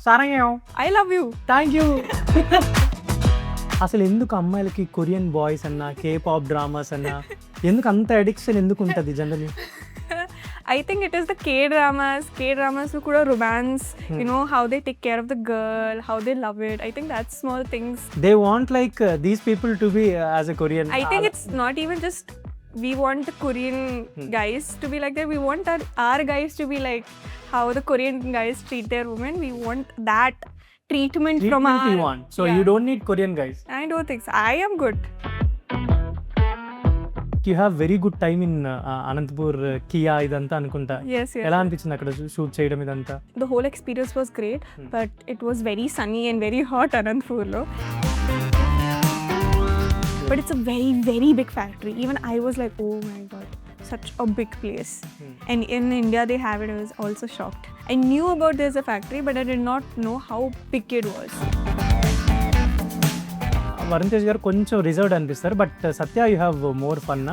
Sarangam. I love you. Thank you. అసలు ఎందుకు అమ్మాయిలకి కొరియన్ బాయ్స్ అన్నా K-pop డ్రామాస్ అన్నా ఎందుకు అంత అడిక్షన్ ఎందుకు ఉంటుంది generally? I think it is the K-dramas who could romance, you know, how they take care of the girl, how they love it. I think that's small things. They want like these people to be as a Korean. I think it's not even just we want the Korean guys to be like that. We want our guys to be like how the Korean guys treat their women. We want that treatment from our... you want. So you don't need Korean guys. I don't think so. I am good. You have very good time in Anantapur, Kia ఇదంతా అనుకుంటా. Yes. ఎలా అనిపించింది అక్కడ shoot చేయడం ఇదంతా? The whole experience was great, but it was very sunny and very hot Anantapur lo. But it's a very, very big factory. Even I was like, oh my god, such a big place. And in India they have it. I was also shocked. I knew about there's a factory, but I did not know how big it was. Varun Tej గారు కొంచెం reserved అనిపిస్తారు, but Satya you have more fun.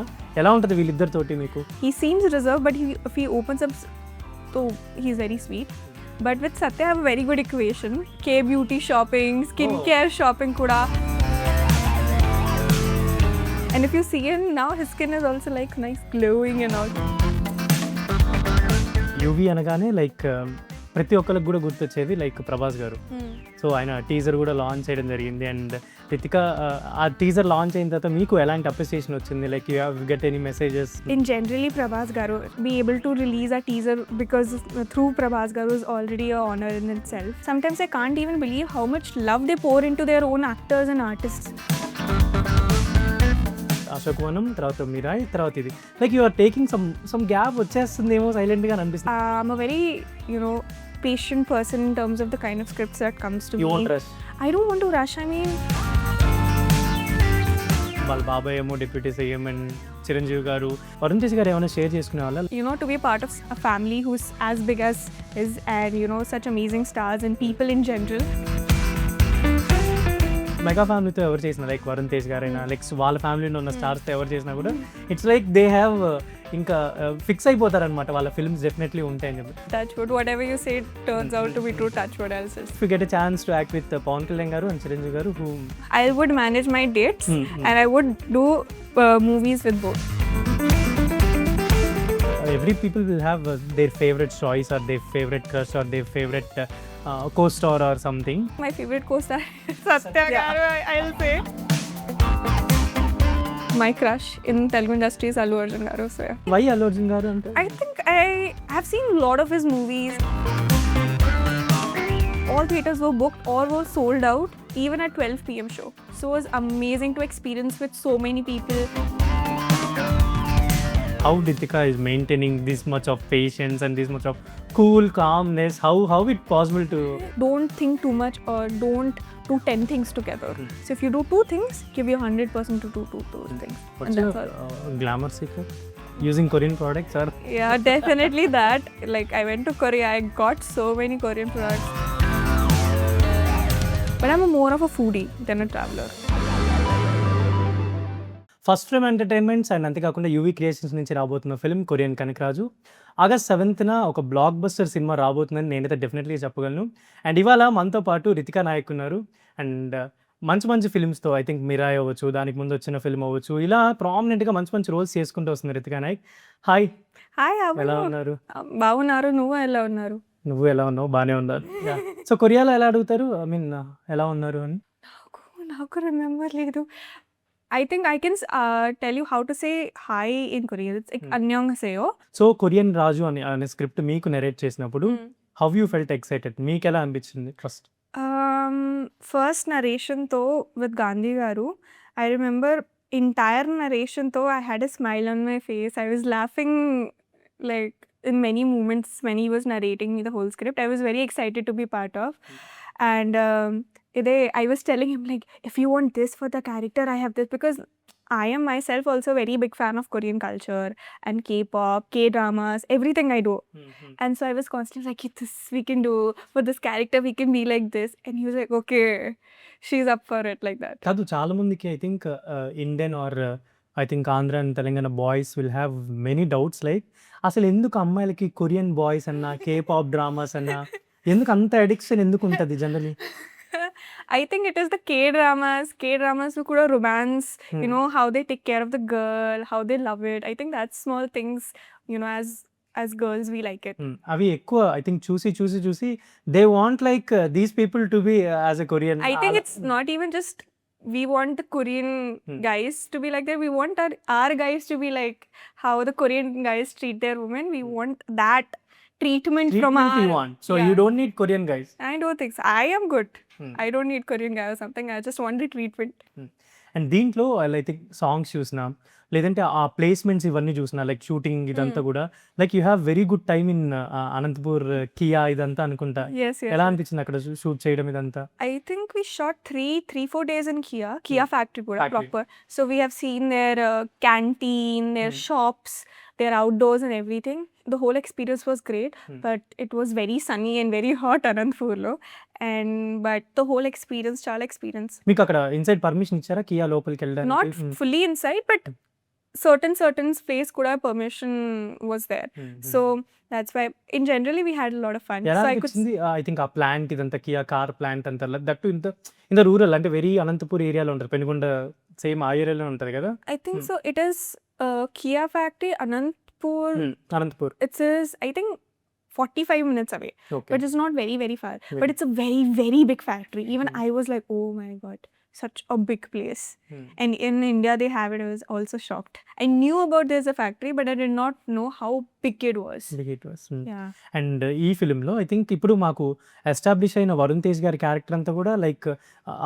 ఎలా ఉంటుంది వీళ్ళిద్దరితోటి మీకు? He seems reserved, but if he opens up, so he's very sweet. But with Satya, I have a very good equation. K-beauty shopping, skincare shopping kuda. And if you see him now, his skin is also like nice glowing and all. UV అనగానే like ప్రతి ఒక్కరికి కూడా గుర్తొచ్చేది like Prabhas గారు. So ఆయన teaser కూడా launch చేయడం జరిగింది. అండ్ రితిక ఆ టీజర్ లాంచ్ అయిన తర్వాత మీకు ఎలాంటి అప్రిసియేషన్ వచ్చింది? Like you have get any messages? In generally, Prabhas Garu be able to release a teaser because through Prabhas Garu is already a honor in itself. Sometimes I can't even believe how much love they pour into their own actors and artists. Ashokavanam తర్వాత మిరాయ్ తర్వాత ఇది like you are taking some gap వచ్చేస్తుందేమో సైలెంట్గా అనిపిస్తుంది. I'm a very, patient person in terms of the kind of scripts that comes to me. You won't rush? I don't want to rush. I mean, వాళ్ళ బాబాయ్ ఏమో deputy CM and Chiranjeevi గారు, వరుణ్ తేజ్ గారు ఏమైనా share చేసుకునే వాళ్ళ? to be part of a family who's as big as his and, such amazing stars and people in general. Mega ఫ్యామిలీతో ఎవరు చేసినా లైక్ వరుణ్ తేజ్ గారైనా లైక్ వాళ్ళ ఫ్యామిలీలో ఉన్న స్టార్స్తో ఎవరు చేసినా కూడా ఇట్స్ లైక్ దే హ్యావ్ ఇంకా ఫిక్స్ అయిపోతారనమాట వాళ్ళ ఫిల్మ్స్ డెఫినెట్లీ ఉంటాయని చెప్పి. Touchwood, whatever you say turns out to be true. Touchwood, I'll say. If you get a chance to act with Pawan Kalyan garu and Chiranjeevi garu, who I would manage my dates and I would do movies with both. Every people will have their favorite choice or their favorite crush or their favorite co-star or something. My favorite co-star is Satya garu, I'll say. My crush in Telugu industry is Allu Arjun garu, so yeah. Why Allu Arjun garu ante? I think I have seen a lot of his movies. All theatres were booked or were sold out even at 12 p.m. show. So it was amazing to experience with so many people. How Ritika is maintaining this much of patience and this much of cool calmness? How it possible to? Don't think too much or don't do 10 things together. So if you do 2 things, give your 100% to do 2 things. What's your glamour secret? Using Korean products or? Yeah, definitely that. Like I went to Korea, I got so many Korean products. But I'm more of a foodie than a traveler. First frame entertainments and అంతేకాకుండా UV creations నుంచి రాబోతున్న film Korean Kanakaraju August 7th ఒక block buster cinema రాబోతుందని నేనైతే definitely చెప్పగలను. And ఇవాళ మనతో పాటు రితికా నాయక్ ఉన్నారు. అండ్ మంచి ఫిల్మ్స్తో ఐ థింక్ మిరాయ్ అవ్వచ్చు, దానికి ముందు వచ్చిన ఫిల్మ్ అవ్వచ్చు, ఇలా ప్రామినెంట్గా మంచి రోల్స్ చేసుకుంటూ వస్తుంది రితికా నాయక్. హాయ్. ఎలా ఉన్నారు? బాగున్నారు. నువ్వు ఎలా ఉన్నారు? నువ్వు ఎలా ఉన్నావు? బాగానే ఉన్నారు. సో కొరియాలో ఎలా అడుగుతారు, ఐ మీన్ ఎలా ఉన్నారు అని? నాకు రిమెంబర్ లేదు. I think I can tell you how to say hi in Korean. It's like annyeonghaseyo. So Korean Raju అనే స్క్రిప్ట్ మీకు నెరేట్ చేసినప్పుడు హౌ యూ ఫెల్ట్ ఎక్సైటెడ్? మీకు ఎలా అనిపించింది first? First narration tho with Gandhi garu, I remember entire narration tho I had a smile on my face. I was laughing like in many moments when he was narrating me the whole script. I was very excited to be part of. And I was telling him like, if you want this for the character, I have this, because I am myself also very big fan of Korean culture and K-pop, K-dramas, everything I do. And so I was constantly like, this we can do, for this character we can be like this. And he was like, okay, she's up for it, like that. కాదు, చాలా మందికి I think Indian or I think Andhra and Telangana boys will have many doubts like అసలు ఎందుకు అమ్మాయిలకి Korean boys అన్నా K-pop dramas అన్నా ఎందుకు అంత అడిక్షన్ ఎందుకు ఉంటది generally? I think it is the K-dramas who could romance, you know, how they take care of the girl, how they love it. I think that's small things, you know, as girls we like it. అవి ఎక్కువ I think చూసి they want like these people to be as a Korean. I think it's not even just we want the Korean guys to be like that. We want our guys to be like how the Korean guys treat their women. We want that treatment from treatment you our. Want. So Yeah. You don't need Korean guys. I don't think so. I am good. I don't need Korean guy or something. I just want the treatment. And దీంట్లో I think songs చూసినా లేదంటే ఆ placements ఇవన్నీ చూసినా like shooting ఇదంతా కూడా like you have very good time in Anantapur Kia ఇదంతా అనుకుంటా. Yes, yes. ఎలా అనిపించింది అక్కడ షూట్ చేయడం ఇదంతా? I think we shot 4 days in Kia factory kuda Factory. proper. So we have seen their canteen, their shops, their outdoors and everything. The whole experience was great, but it was very sunny and very hot Anantapur lo. But the whole experience, chala experience. మీకు అక్కడ inside permission ఇచ్చారా Kia లోపలికి Not వెళ్ళడానికి? fully inside, but certain space kuda permission was there. So that's why in generally we had a lot of fun. ఎలా So I could అనిపించింది I think ఆ plant ఇదంతా Kia car plant అంతా that ఇంత rural అంటే very Anantapur ఏరియాలో ఉంటుంది, Penugonda same ఆ ఏరియాలో ఉంటుంది కదా. I think so. It is Kia factory Anantapur. Anantapur. It is, I think, 45 minutes away, okay. but it's not very, very far. But it's a very, very big factory. Even I was like, oh my God, such a big place. And in India, they have it. I was also shocked. I knew about there's a factory, but I did not know how big it was. Yeah. And ఈ ఫిలింలో I think ఇప్పుడు మాకు establish అయిన వరుణ్ తేజ్ గారి character అంతా కూడా like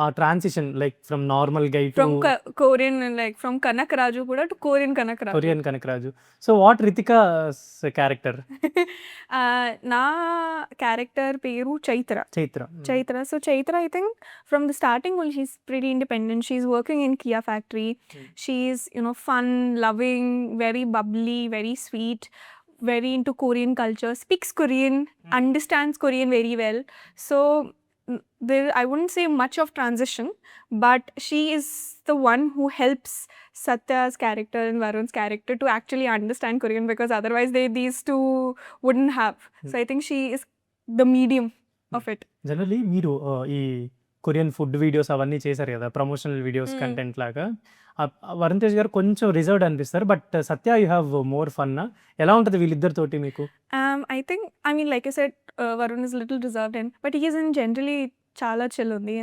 ఆ transition like from normal guy to From Korean, like from Kanakaraju kuda to Korean Kanakaraju. Korean Kanakaraju. So what Ritika's character? నా character పేరు Chaitra. Chaitra. So Chaitra, I think from the starting, well, she's pretty independent. She's working in Kia factory. She's, you know, fun, loving, very bubbly, very sweet, very into Korean culture, speaks Korean, understands Korean very well. So there, I wouldn't say much of transition, but she is the one who helps Satya's character and Varun's character to actually understand Korean, because otherwise these two wouldn't have. So I think she is the medium of it. Generally మీరు ఈ Korean food videos అవన్నీ చేశారు కదా, promotional videos content లాగా. వరుణ్ తేజ్ గారు కొంచెం reserved అనిపిస్తారు, but Satya you have more fun. ఎలా ఉంటుంది వీళ్ళిద్దరితోటి మీకు? I think, I mean, like I said, Varun is a little reserved, but he is in generally chala chill undi.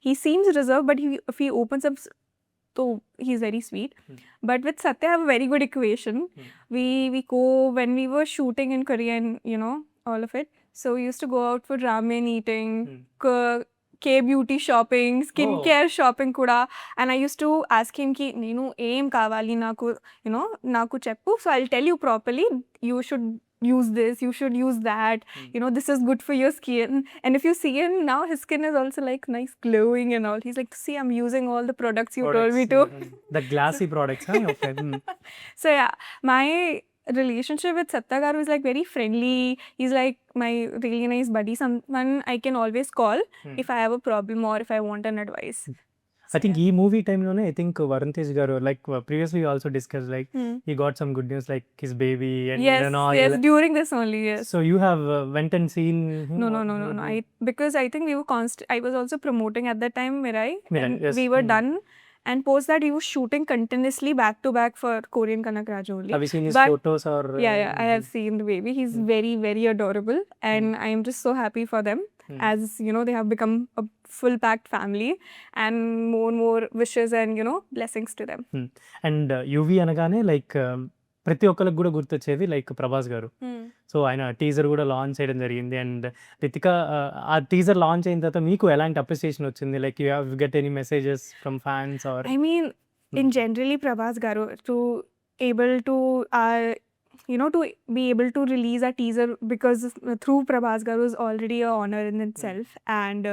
He seems reserved, but if he opens up, so he's very sweet. But with Satya, I have a very good equation. We go when we were shooting in Korea and, you know, all of it. So we used to go out for ramen eating, K-beauty shopping, skincare shopping kuda. And I used to ask him ki, nenu aim kavali naku, you know, naku cheppu. So I'll tell you properly, you should use this, you should use that. You know, this is good for your skin. And if you see him now, his skin is also like nice glowing and all. He's like, see, I'm using all the products you told me to. The glassy products, huh? Okay. So yeah, my relationship with Satya garu is like very friendly. He's like my really nice buddy, someone I can always call if I have a problem or if I want an advice. I think ఈ movie టైంలోనే I think Varun Tej garu like previously also discuss like he got some good news like his baby and Yes, during this only, yes. So you have went and seen? No. Because I think we were I was also promoting at that time, Mirai. And yes. we were done. And post that, he was shooting continuously back to back for Korean Kanakaraju only. Have you seen his But photos or? Yeah, I have seen the baby. He's very, very adorable, and I am just so happy for them. As you know, they have become a full packed family, and more wishes and, you know, blessings to them. And UV అనగానే like ప్రతి ఒక్కరికి కూడా గుర్తొచ్చేది like Prabhas గారు. So ఆయన teaser కూడా launch చేయడం జరిగింది. అండ్ రితిక ఆ టీజర్ లాంచ్ అయిన తర్వాత మీకు ఎలాంటి అప్రిసియేషన్ వచ్చింది? Like you have get any messages from fans or? I mean, in generally Prabhas Garu to able to you know, to be able to release a teaser, because through Prabhas Garu is already a honor in itself. And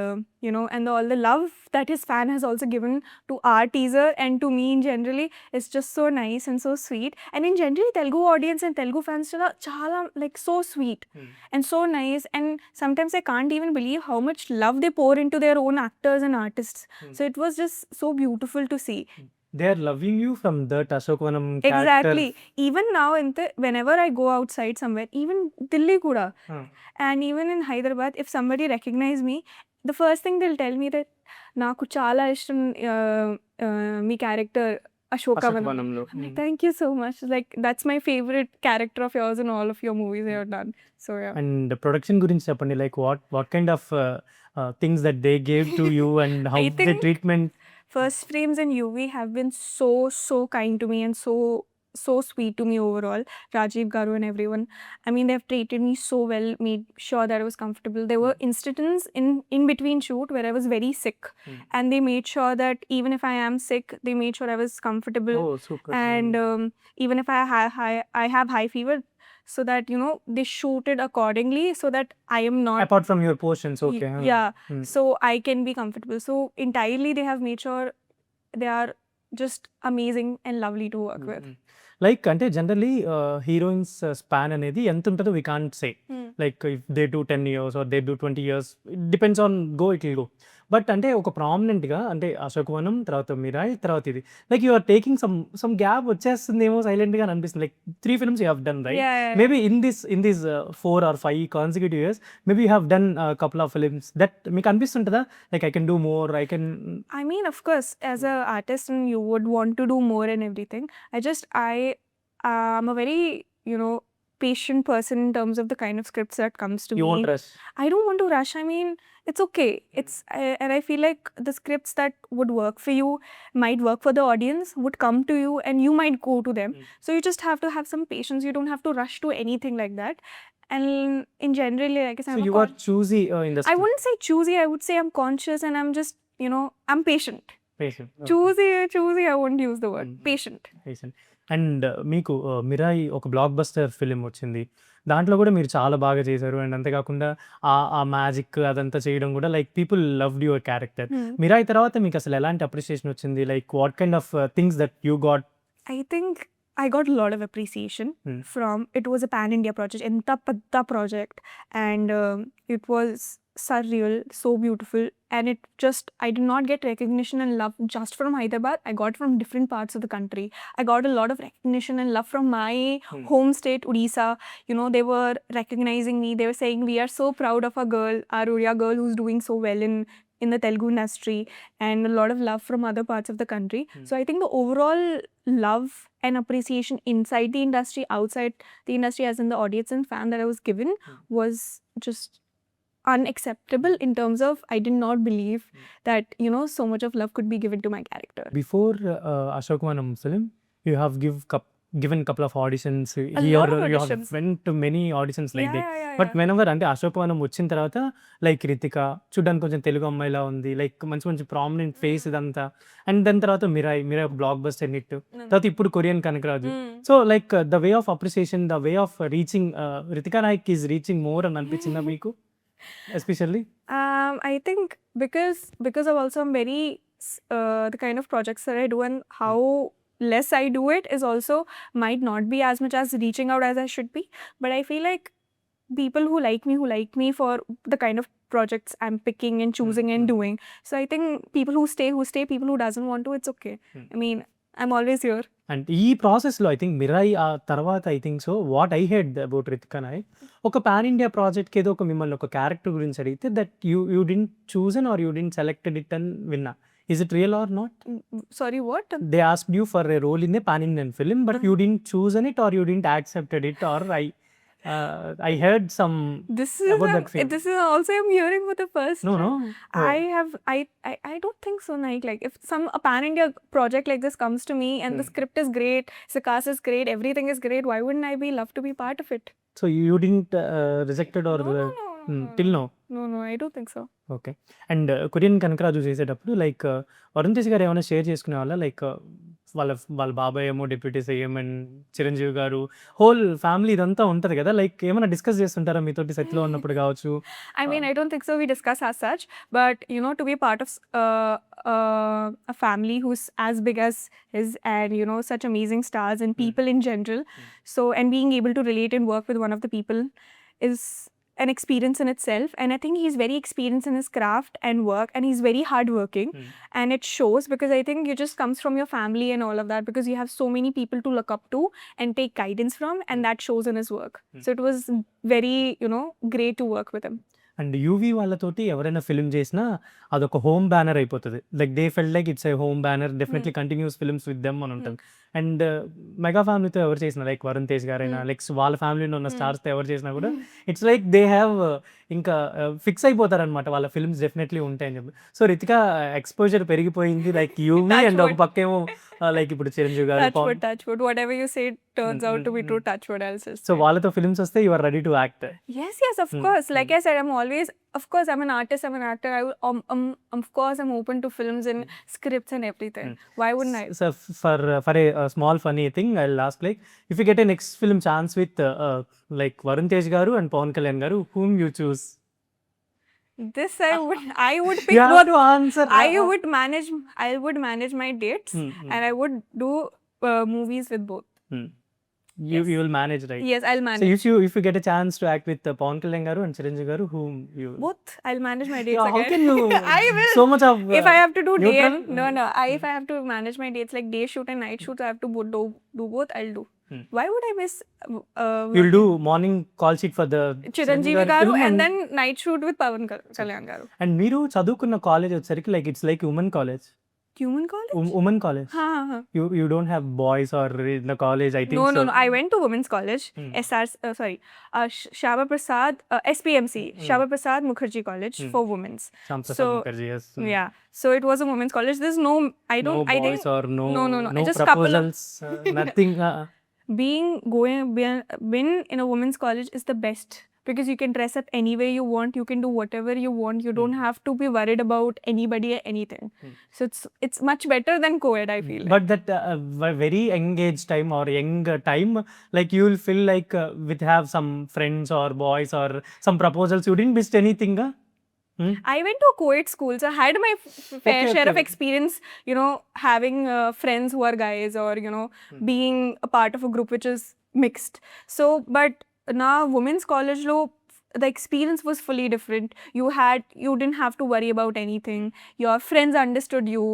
you know, and all the love that his fan has also given to our teaser and to me in generally is just so nice and so sweet. And in generally Telugu audience and Telugu fans chala like so sweet and so nice, and sometimes I can't even believe how much love they pour into their own actors and artists. So it was just so beautiful to see. They are loving you from that Ashokavanam character. Exactly. Even now, whenever I go outside somewhere, even Delhi kuda, and even in Hyderabad, if somebody recognize me, the first thing they'll tell me that నాకు చాలా ఇష్టం మీ character అశోకవనం. అశోకవనంలో. I'm like, thank you so much. Like, that's my favorite character of yours in all of your movies you have done. So yeah. And production గురించి చెప్పండి, like what kind of things that they gave to you and how I they think treatment. First Frames and UV have been so kind to me and so sweet to me overall. Rajiv Garu and everyone. I mean, they've treated me so well, made sure that I was comfortable. There were instances in between shoot where I was very sick, and they made sure that even if I am sick, they made sure I was comfortable. Oh super. And even if I have high fever, so that they shoot it accordingly so that I am not apart from your portions. Okay. yeah, so I can be comfortable. So entirely they have made sure they are just amazing and lovely to work with. Like అంటే generally heroines span అనేది ఎంత ఉంటుందో we can't say. Like if they do 10 years or they do 20 years, it depends on it will go. But అంటే ఒక ప్రామినెంట్గా అంటే అశోకవనం తర్వాత మిరాయ్ తర్వాత ఇది, like you are taking some gap వచ్చేస్తుందేమో సైలెంట్గా అని అనిపిస్తుంది. Like 3 films you have done, right? Yeah. Maybe in these 4 or 5 consecutive years, maybe you have done a couple of films that మీకు అనిపిస్తుంటుందా like I can do more, I can. I mean, of course, as a artist, and you would want to do more and everything. I'm a very patient person in terms of the kind of scripts that comes to you me. Want rush. I don't want to rush. I mean, it's okay. And I feel like the scripts that would work for you, might work for the audience, would come to you and you might go to them. So you just have to have some patience. You don't have to rush to anything like that. And in general, I guess So I'm you are choosy in the I wouldn't say choosy. I would say I'm conscious and I'm just, I'm patient. patient. Choosy, I won't use the word. Patient. And మీకు మిరాయి ఒక block buster film వచ్చింది, దాంట్లో కూడా మీరు చాలా బాగా చేశారు. And అంతేకాకుండా ఆ మ్యాజిక్ అదంతా చేయడం కూడా like people loved your character. Mirai తర్వాత మీకు అసలు ఎలాంటి అప్రిషియేషన్ వచ్చింది, like what kind of things that you got? I think I got a lot of appreciation from it. Was a pan-India project, enta padda project, and it was surreal, so beautiful, and I did not get recognition and love just from Hyderabad. I got from different parts of the country. I got a lot of recognition and love from my home state, Odisha. They were recognizing me. They were saying, we are so proud of our Oriya girl who's doing so well in the Telugu industry, and a lot of love from other parts of the country. So I think the overall love and appreciation inside the industry, outside the industry, as in the audience and fan that I was given, was just unacceptable in terms of I did not believe that so much of love could be given to my character. Before Ashokwanam film, you have given couple of auditions. lot of You have auditions. went to many auditions like that. Yeah. But whenever అంటే అశోకవనం వచ్చిన తర్వాత like Ritika చూడడానికి కొంచెం తెలుగు అమ్మాయిలా ఉంది, like మంచి prominent face ఇదంతా. And దాని తర్వాత మిరాయ్ ఒక బ్లాక్ బస్టర్ హిట్, తర్వాత ఇప్పుడు Korean Kanakaraju. So like the way of appreciation, the way of reaching Ritika Nayak is reaching more అని అనిపించిందా మీకు especially? I think because of also I'm very the kind of projects that I do and how less I do it is also might not be as much as reaching out as I should be. But I feel like people who like me for the kind of projects I'm picking and choosing and doing. So I think people who stay, people who doesn't want to, it's okay. I mean, I'm always here. And ఈ ప్రాసెస్లో I think Mirai ఆ తర్వాత I think so what I heard about Ritika Nayak, ఒక pan India ప్రాజెక్ట్కి ఏదో ఒక మిమ్మల్ని ఒక క్యారెక్టర్ గురించి అడిగితే that you didn't chosen or you didn't selected it అని విన్నా. Is it real or not? Sorry, what? They asked you for a role in a pan-Indian film, but you didn't choose it or you didn't accepted it, or I heard some about that film. This is also I'm hearing for the first No. time. I don't think so, Nike. Like if a pan-India project like this comes to me and the script is great, the cast is great, everything is great, why wouldn't I be love to be part of it? So you didn't rejected or till now? No, I don't think so. Okay. And Korean Kanakaraju చేసేటప్పుడు like Varun Tej గారు ఏమైనా share చేసుకునే వాళ్ళ, like వాళ్ళ బాబాయ్ ఏమో deputy CM and Chiranjeevi గారు whole family ఇదంతా ఉంటుంది కదా, లైక్ ఏమైనా డిస్కస్ చేస్తుంటారా మీతోటి సెట్లో ఉన్నప్పుడు కావచ్చు? I mean, I don't think so we discuss as such, but to be a part of a family who's as big as his and such amazing stars and people in general, so and being able to relate and work with one of the people is an experience in itself, and I think he's very experienced in his craft and work, and he's very hardworking, and it shows because I think it just comes from your family and all of that, because you have so many people to look up to and take guidance from, and that shows in his work. So it was very, great to work with him. And UV వాళ్ళతోటి ఎవరైనా film చేసినా అదొక home banner అయిపోతుంది. Like they felt like it's a home banner, definitely continuous films with them అని ఉంటుంది. And mega ఫ్యామిలీతో ఎవరు చేసినా, లైక్ వరుణ్ తేజ్ గారైనా, లైక్ వాళ్ళ ఫ్యామిలీలో ఉన్న స్టార్స్తో ఎవరు చేసినా కూడా ఇట్స్ లైక్ దే హ్యావ్ ఇంకా ఫిక్స్ అయిపోతారనమాట, వాళ్ళ ఫిల్మ్స్ డెఫినెట్లీ ఉంటాయని చెప్పి. సో రితిక ఎక్స్పోజర్ పెరిగిపోయింది లైక్ యూవీ, అండ్ ఒక పక్కేమో లైక్ ఇప్పుడు చిరంజీవి గారు, Touch wood, whatever you say turns out to be true. Touch wood, I'll just so వాళ్ళతో ఫిల్మ్స్ వస్తే you are ready to act. Yes, of course. Like I said, I'm always, of course, I'm an artist, I'm an actor. Of course, I'm open to films and scripts and everything. Why wouldn't I? So for a small funny thing, I'll ask, like, if you get a next film chance with like Varun Tej garu and Pawan Kalyan garu, whom you choose? This I would pick You have both. to answer. I would manage my dates, and I would do movies with both. You will manage, right? Yes, I'll manage. So if you get a chance to act with Pawan Kalyan garu and Chiranjeevi garu, whom you? Both. I'll manage my dates. Yeah, how again. can you? I will. So much of. If I have to do neutral? if I have to manage my dates like day shoot and night shoot, I have to do both. I'll do. Why would I miss? You'll do morning call sheet for the Chiranjeevi garu film and then night shoot with Pawan Kalyan garu. And మీరు చదువుకున్న college వచ్చేసరికి like it's like women college. Human college? Women college. Ha. You don't have boys or in the college, I think. No. I went to women's college. Shama Prasad, SPMC, Shama Prasad Mukherjee College for women's. Shama Prasad Mukherjee, yes. Yeah. So it was a women's college. There's no, I don't, no I boys think. or no just couple of, proposals, nothing. Being in a women's college is the best. Because you can dress up any way you want, you can do whatever you want, you don't have to be worried about anybody or anything. So it's much better than co-ed, I feel. But that very young age time or young time, like you will feel like with have some friends or boys or some proposals, you didn't miss anything. I went to a co-ed school, so I had my fair share of experience, having friends who are guys or, being a part of a group which is mixed. So, but now women's college lo the experience was fully different. You didn't have to worry about anything. Your friends understood you,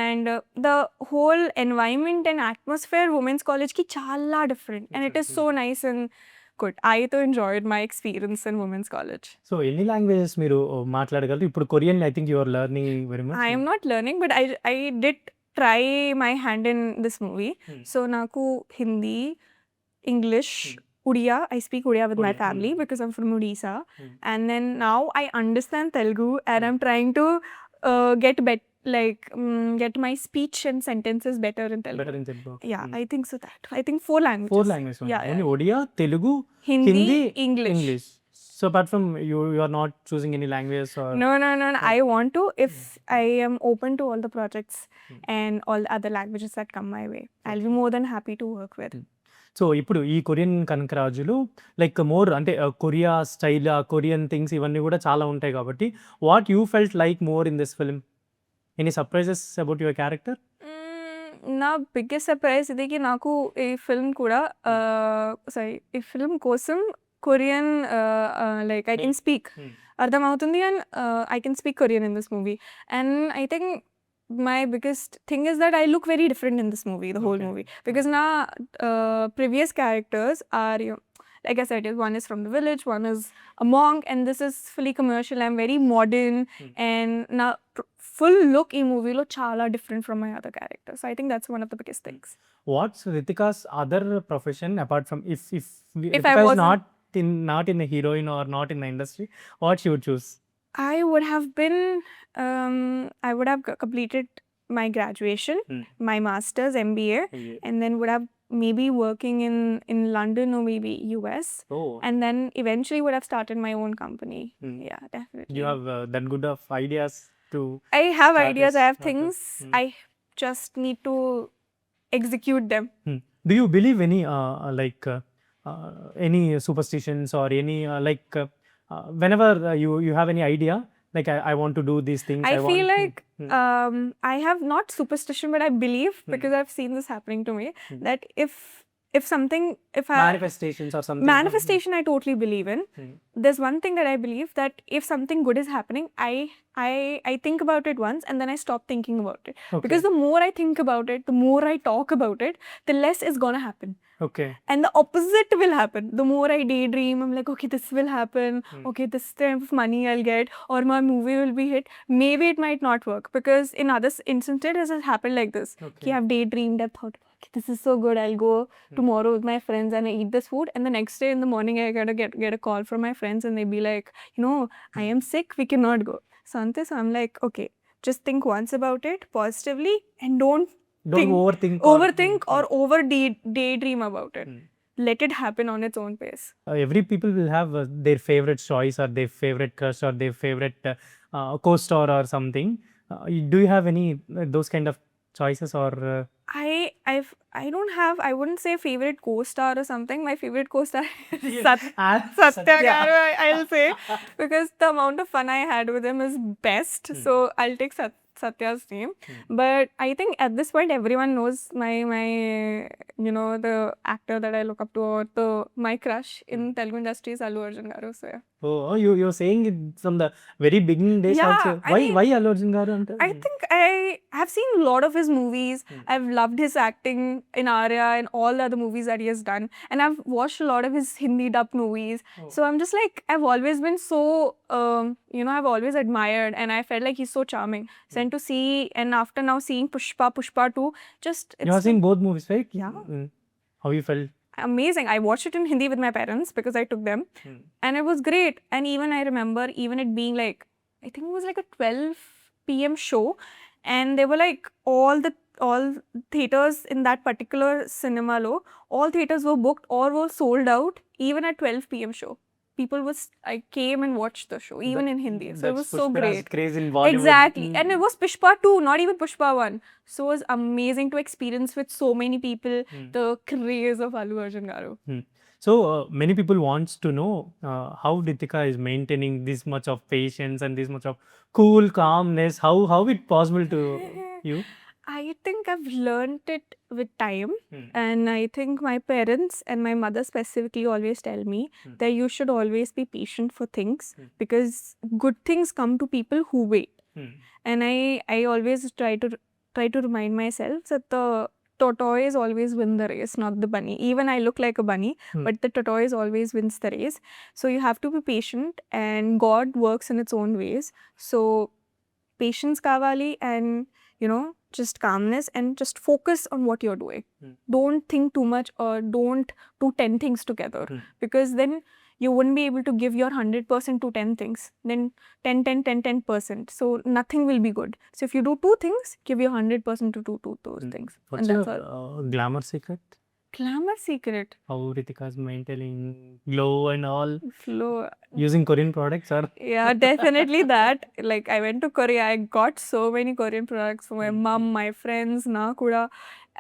and the whole environment and atmosphere women's college ki chala different, and it is so nice and good. I too enjoyed my experience in women's college. So any languages మీరు మాట్లాడగలరు? ఇప్పుడు Korean I think you are learning very much. I am not learning, but I did try my hand in this movie. So naku Hindi, English, Odia. I speak Odia with my family because I'm from Odisha. And then now I understand Telugu, and I'm trying to get my speech and sentences better in Telugu. Better in Telugu. Yeah, I think so. I think 4 languages. 4 languages. Yeah. Only Odia, Telugu, Hindi, English. So apart from you are not choosing any languages or? No. I want to, if I am open to all the projects and all the other languages that come my way. I'll be more than happy to work with. So ఇప్పుడు ఈ Korean కనకరాజులు like more అంటే Korea style, Korean things ఇవన్నీ కూడా చాలా ఉంటాయి కాబట్టి what you felt like more in this film? Any surprises about your character? నా బిగ్గెస్ట్ సర్ప్రైజ్ ఇది కి నాకు ఈ ఫిల్మ్ కూడా ఈ ఫిల్మ్ కోసం Korean like I can speak అర్థమవుతుంది, and I can speak Korean in this movie. And I think my biggest thing is that I look very different in this movie, the whole movie, because now previous characters are, like I said, one is from the village, one is a monk, and this is fully commercial. I'm very modern, and now full look in movie lo chala different from my other characters. So I think that's one of the biggest things. What's Ritika's other profession apart from if I was not in a heroine or not in the industry, what she would choose? I would have been, I would have completed my graduation, my master's, MBA, and then would have maybe working in London or maybe US. And then eventually would have started my own company. Yeah, definitely. You have that good of ideas to... I have ideas, I have things. I just need to execute them. Do you believe any any superstitions or any whenever you have any idea, like I want to do these things, I feel like I have not superstition, but I believe, because I've seen this happening to me, that if if I Manifestations or something. manifestation I totally believe in. There's one thing that I believe, that if something good is happening, I think about it once and then I stop thinking about it. Okay. Because the more I think about it, the more I talk about it, the less is gonna happen. Okay. And the opposite will happen. The more I daydream, I'm like, okay, this will happen. Okay, this type of money I'll get, or my movie will be hit. Maybe it might not work, because in other instances it has happened like this. Okay. I've daydreamed, I've thought, okay, this is so good. I'll go tomorrow with my friends and I eat this food. And the next day in the morning, I gotta get a call from my friends and they be like, I am sick, we cannot go. So I'm like, okay, just think once about it positively and don't overthink or over daydream about it. Let it happen on its own pace. Every people will have their favorite choice or their favorite crush or their favorite co-star or something. Do you have any those kind of choices or? I don't have, I wouldn't say favorite co-star or something. My favorite co-star is Satya Garu, I'll say, because the amount of fun I had with him is best. So I'll take Satya's name. But I think at this point everyone knows my the actor that I look up to, or my crush in Telugu industry is Allu Arjun Garu. So yeah. Oh, you're saying it from the very beginning days also. Why Allu Arjun Garu? I think I have seen a lot of his movies. I've loved his acting in Arya and all the other movies that he has done. And I've watched a lot of his Hindi dubbed movies. So I'm just like, I've always been so, I've always admired, and I felt like he's so charming. So and to see, and after now seeing Pushpa 2, just... You have seen both movies, right? Yeah. How you felt? Amazing. I watched it in Hindi with my parents because I took them. And it was great. And even I remember it being like, I think it was like a 12 p.m. show. And they were like, all theaters in that particular cinema all theaters were booked or were sold out even at 12 p.m. show. People I came and watched the show, even in Hindi. So it was so great. Craze in Bollywood. Exactly. And it was Pushpa 2, not even Pushpa 1. So it was amazing to experience with so many people the craze of Allu Arjun Garu. So many people wants to know how Ritika is maintaining this much of patience and this much of cool calmness. How it possible to you? I think I've learned it with time, and I think my parents and my mother specifically always tell me that you should always be patient for things, because good things come to people who wait. And I always try to remind myself that the tortoise always wins the race, not the bunny. Even I look like a bunny, but the tortoise always wins the race. So you have to be patient, and God works in its own ways. So patience kavali, and just calmness, and just focus on what you're doing. Don't think too much, or don't do 10 things together, because then you wouldn't be able to give your 100% to 10 things. Then 10%. So nothing will be good. So if you do 2 things, give your 100% to do those things. What's and that's your glamour secret? Glamour secret? How Ritika is maintaining glow and all? Flow. Using Korean products, or? Yeah, definitely that. Like, I went to Korea, I got so many Korean products for my mom, my friends, na kuda.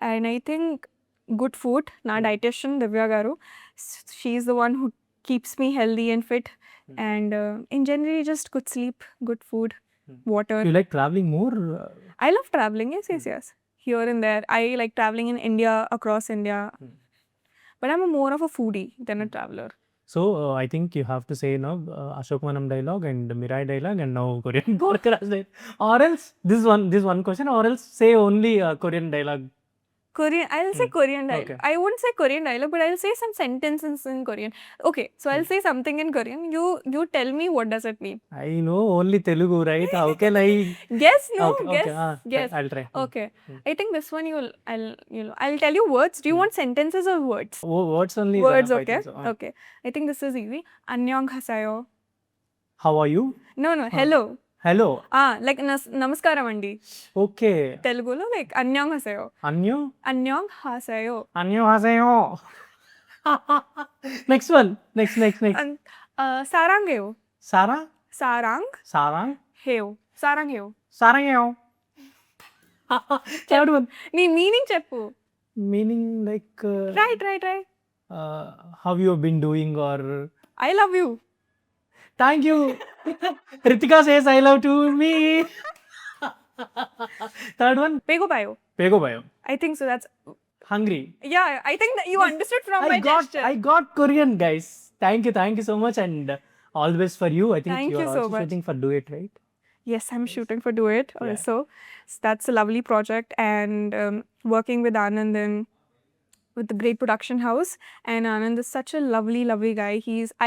And I think good food, na dietitian, Divya Garu, she's the one who keeps me healthy and fit. And in general, just good sleep, good food, water. You like traveling more? I love traveling, yes. Here and there. I like traveling in India, across India. But I'm more of a foodie than a traveler. So I think you have to say now Ashok Manam dialogue and Mirai dialogue and now Korean Kanakaraju. Or else this one question, or else say only Korean dialogue. I'll say Korean dialogue. Okay. I won't say Korean dialogue, but I'll say some sentences in Korean. Okay, so I'll say something in Korean. You tell me what does it mean. I know only Telugu, right? How can I? Guess, no? Okay. Guess. I'll try. Okay. I think this one I'll tell you words. Do you want sentences or words? Words only. Words, okay. Okay. I think this is easy. Annyeonghaseyo. How are you? No, hello. Hello. Like namaskaram andi. Okay. Telugulo like annyeonghaseyo. Annyeonghaseyo. Annyeonghaseyo. Next one. Next. Saranghayo. Sarang. Saranghayo. Saranghayo. Third one. Nee meaning cheppu. Meaning like. Try. How you have been doing, or. I love you. Thank you. Ritika says I love to me. Third one. Pego bayo. Pego bayo. I think so. That's hungry. Yeah, I think that you understood from my gesture. I got Korean, guys. Thank you so much, and all the best for you. I think Thank you are you so also much. shooting for Do It, right? Yes, I'm shooting for Do It Yeah. also. So that's a lovely project, and working with Anand and with the great production house. And Anand is such a lovely, lovely guy.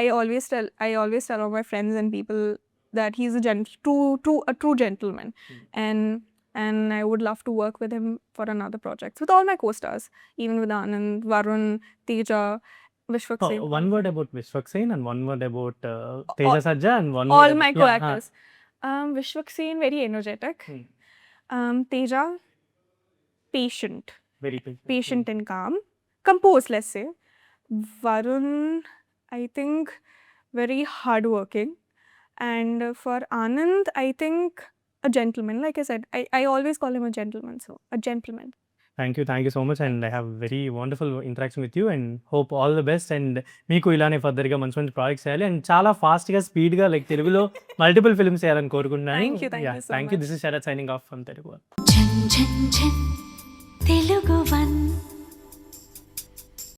I always tell all my friends and people that he's a true gentleman, and I would love to work with him for another project with all my co-stars, even with Anand, Varun, Teja, Vishwak Oh, Sen. one word about Vishwak Sen and one word about Teja Sajja and one All word my about, yeah, co-actors. Vishwak Sen, very energetic. Teja, patient. very Patient and calm. Composed, let's say. Varun, I think, very hardworking. And for Anand, I think a gentleman. Like I said, I always call him a gentleman. So, a gentleman. Thank you so much, and I have very wonderful interaction with you, and hope all the best. And మీకు ఇలానే ఫర్దర్గా మంచి మంచి projects చేయాలి, and చాలా ఫాస్ట్గా స్పీడ్గా like తెలుగులో మల్టిపుల్ ఫిల్మ్స్ చేయాలని కోరుకుంటున్నాను. Thank you so thank you. much. This is Sharath signing off from Telugu. झन झन झन तेलुगु वन